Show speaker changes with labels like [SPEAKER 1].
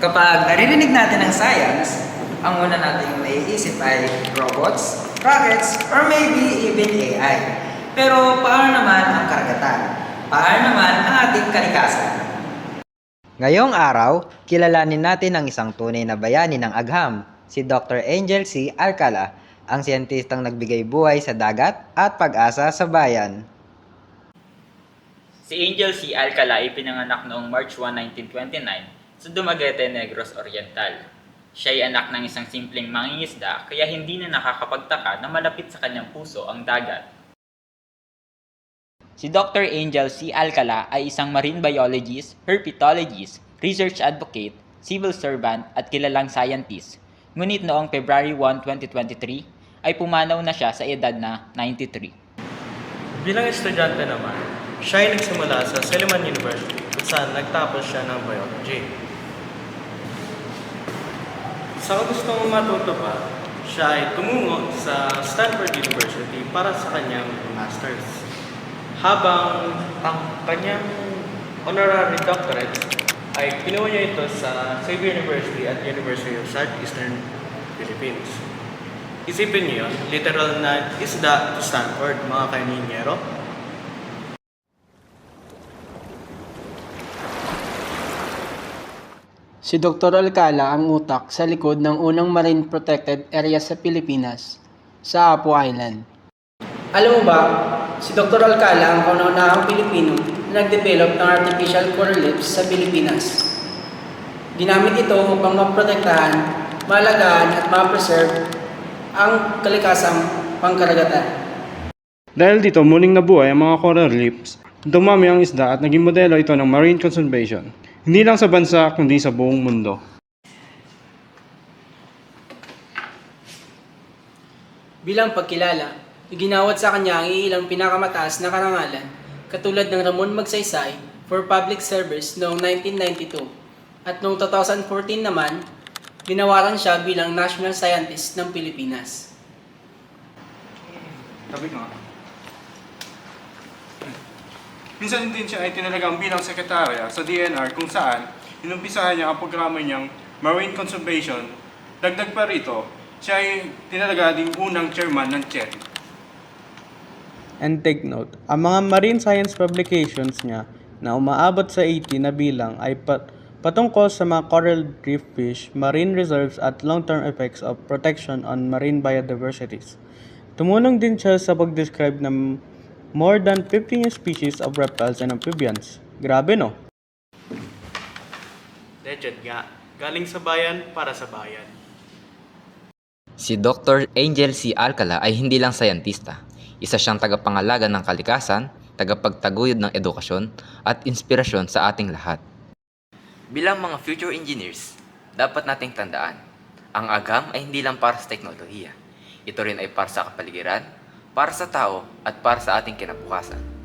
[SPEAKER 1] Kapag naririnig natin ang science, ang una nating naiisip ay robots, rockets, or maybe even AI. Pero paano naman ang karagatan? Paano naman ang ating kalikasan?
[SPEAKER 2] Ngayong araw, kilalanin natin ang isang tunay na bayani ng agham, si Dr. Angel C. Alcala, ang siyentistang nagbigay buhay sa dagat at pag-asa sa bayan.
[SPEAKER 3] Si Angel C. Alcala ay pinanganak noong March 1, 1929 sa Dumaguete, Negros Oriental. Siya ay anak ng isang simpleng mangingisda kaya hindi na nakakapagtaka na malapit sa kanyang puso ang dagat. Si Dr. Angel C. Alcala ay isang marine biologist, herpetologist, research advocate, civil servant at kilalang scientist. Ngunit noong February 1, 2023 ay pumanaw na siya sa edad na 93.
[SPEAKER 4] Bilang estudyante naman, siya ay nagsimula sa Silliman University kung saan nagtapos siya ng biology. Sa gustong matuto pa, siya ay tumungo sa Stanford University para sa kanyang master's. Habang ang kanyang honorary doctorate ay kinuha niya ito sa Xavier University at University of Southeastern Philippines. Isipin niyo, literal na isda to Stanford, mga kaminyero.
[SPEAKER 5] Si Dr. Alcala ang utak sa likod ng unang marine protected area sa Pilipinas, sa Apo Island.
[SPEAKER 6] Alam mo ba, si Dr. Alcala ang kauna-unahang Pilipino na nag-develop ng artificial coral reefs sa Pilipinas. Ginamit ito upang maprotektahan, maalagaan at ma-preserve ang kalikasang pangkaragatan.
[SPEAKER 7] Dahil dito muling nabuhay ang mga coral reefs, dumami ang isda at naging modelo ito ng marine conservation, hindi lang sa bansa kundi sa buong mundo.
[SPEAKER 6] Bilang pagkilala, iginawad sa kanya ang ilang pinakamataas na karangalan, katulad ng Ramon Magsaysay for Public Service noong 1992 at noong 2014 naman, ginawaran siya bilang National Scientist ng Pilipinas.
[SPEAKER 7] Sabi nga. Minsan din siya ay tinalagang bilang sekretarya sa DNR kung saan inumpisahan niya ang programa niyang Marine Conservation. Dagdag pa rito, siya ay tinalaga ding unang chairman ng CHERI.
[SPEAKER 5] And take note, ang mga marine science publications niya na umaabot sa 80 na bilang ay patungkol sa mga coral reef fish, marine reserves at long-term effects of protection on marine biodiversities. Tumulong din siya sa pag-describe ng more than 15 new species of reptiles and amphibians. Grabe no?
[SPEAKER 4] Legend nga, galing sa bayan para sa bayan.
[SPEAKER 8] Si Dr. Angel C. Alcala ay hindi lang sayantista. Isa siyang tagapangalaga ng kalikasan, tagapagtaguyod ng edukasyon, at inspirasyon sa ating lahat.
[SPEAKER 9] Bilang mga future engineers, dapat nating tandaan, ang agham ay hindi lang para sa teknolohiya. Ito rin ay para sa kapaligiran, para sa tao, at para sa ating kinabukasan.